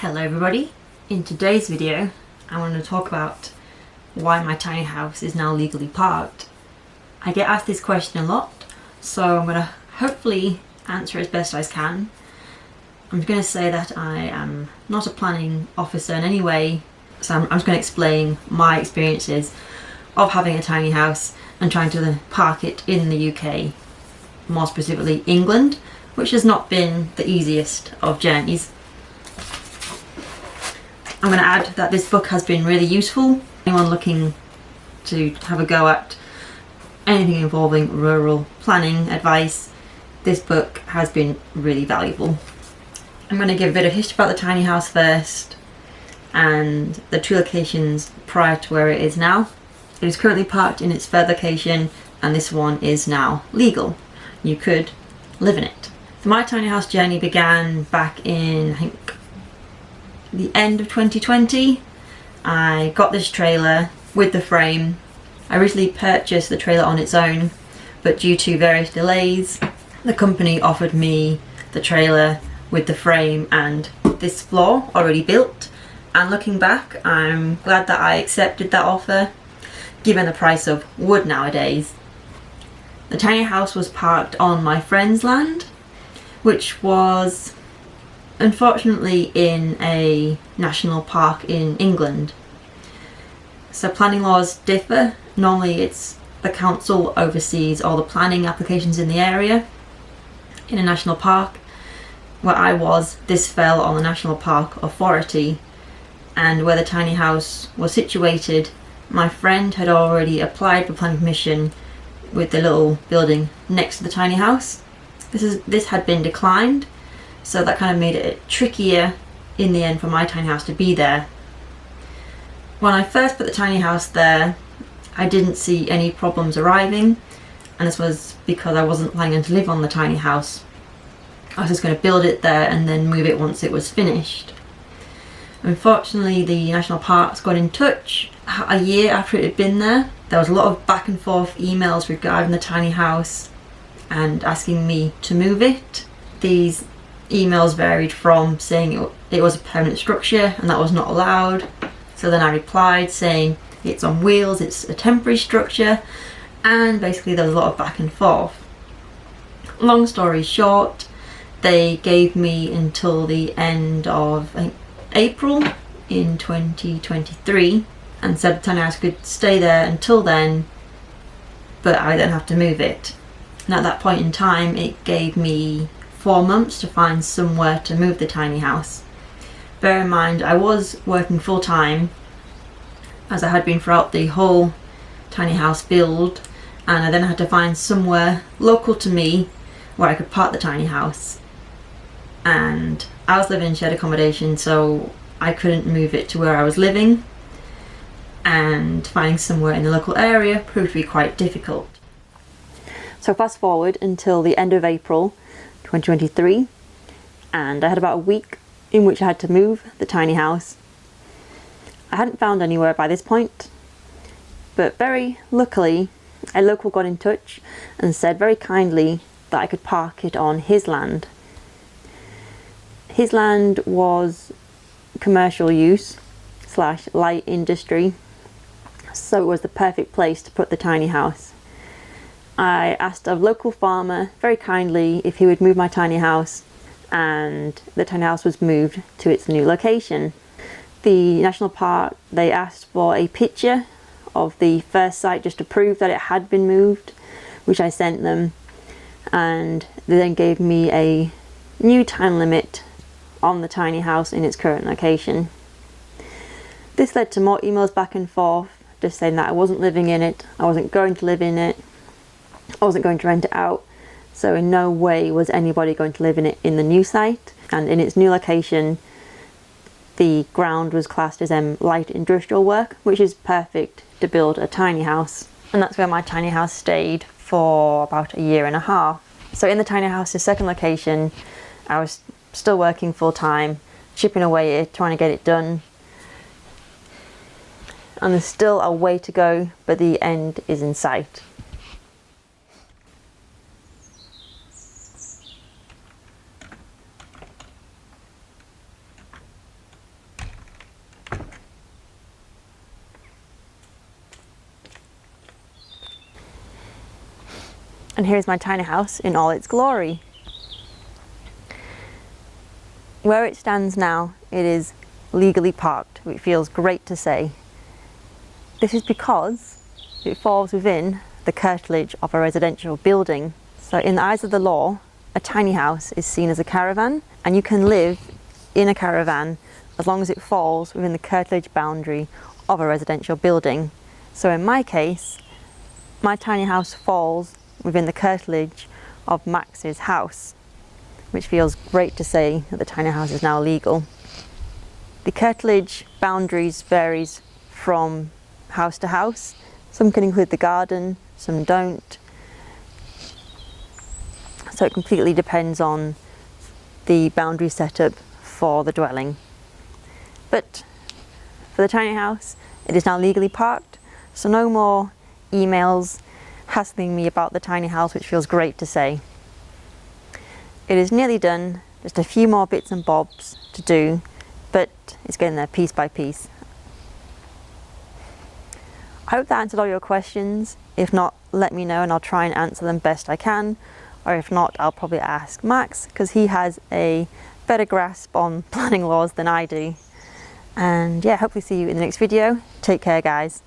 Hello everybody, in today's video I want to talk about why my tiny house is now legally parked. I get asked this question a lot, so I'm going to hopefully answer as best as I can. I'm going to say that I am not a planning officer in any way, so I'm just going to explain my experiences of having a tiny house and trying to park it in the UK, more specifically England, which has not been the easiest of journeys. I'm going to add that this book has been really useful. Anyone looking to have a go at anything involving rural planning advice, this book has been really valuable. I'm going to give a bit of history about the tiny house first and the two locations prior to where it is now. It is currently parked in its third location and this one is now legal. You could live in it. So my tiny house journey began back in, I think, the end of 2020. I got this trailer with the frame. I originally purchased the trailer on its own, but due to various delays, the company offered me the trailer with the frame and this floor already built. And looking back, I'm glad that I accepted that offer, given the price of wood nowadays. The tiny house was parked on my friend's land, which was unfortunately in a national park in England. So planning laws differ. Normally it's the council oversees all the planning applications in the area. In a national park, where I was, this fell on the National Park Authority, and where the tiny house was situated, my friend had already applied for planning permission with the little building next to the tiny house. This had been declined, so that kind of made it trickier in the end for my tiny house to be there. When I first put the tiny house there, I didn't see any problems arriving, and this was because I wasn't planning to live on the tiny house. I was just going to build it there and then move it once it was finished. Unfortunately, the national parks got in touch a year after it had been there. There was a lot of back and forth emails regarding the tiny house and asking me to move it. These emails varied from saying it was a permanent structure and that was not allowed. So then I replied saying it's on wheels, it's a temporary structure, and basically there was a lot of back and forth. Long story short, they gave me until the end of, I think, April in 2023 and said the tiny house could stay there until then, but I don't have to move it. And at that point in time it gave me 4 months to find somewhere to move the tiny house. Bear in mind I was working full time, as I had been throughout the whole tiny house build, and I then had to find somewhere local to me where I could park the tiny house. And I was living in shared accommodation, so I couldn't move it to where I was living, and finding somewhere in the local area proved to be quite difficult. So fast forward until the end of April 2023, and I had about a week in which I had to move the tiny house. I hadn't found anywhere by this point, but very luckily a local got in touch and said very kindly that I could park it on his land. His land was commercial use / light industry, so it was the perfect place to put the tiny house. I asked a local farmer very kindly if he would move my tiny house, and the tiny house was moved to its new location. The national park, they asked for a picture of the first site just to prove that it had been moved, which I sent them, and they then gave me a new time limit on the tiny house in its current location. This led to more emails back and forth, just saying that I wasn't living in it, I wasn't going to live in it, I wasn't going to rent it out, so in no way was anybody going to live in it in the new site. And in its new location, the ground was classed as light industrial work, which is perfect to build a tiny house. And that's where my tiny house stayed for about a year and a half. So in the tiny house's second location, I was still working full time, chipping away at it, trying to get it done. And there's still a way to go, but the end is in sight. And here's my tiny house in all its glory. Where it stands now, it is legally parked, which feels great to say. This is because it falls within the curtilage of a residential building. So in the eyes of the law, a tiny house is seen as a caravan, and you can live in a caravan as long as it falls within the curtilage boundary of a residential building. So in my case, my tiny house falls within the curtilage of Max's house, which feels great to say that the tiny house is now legal. The curtilage boundaries varies from house to house. Some can include the garden, some don't. So it completely depends on the boundary setup for the dwelling. But for the tiny house, it is now legally parked, so no more emails hassling me about the tiny house, which feels great to say. It is nearly done, just a few more bits and bobs to do, but it's getting there piece by piece. I hope that answered all your questions. If not, let me know and I'll try and answer them best I can. Or if not, I'll probably ask Max, because he has a better grasp on planning laws than I do. And yeah, hopefully see you in the next video. Take care, guys.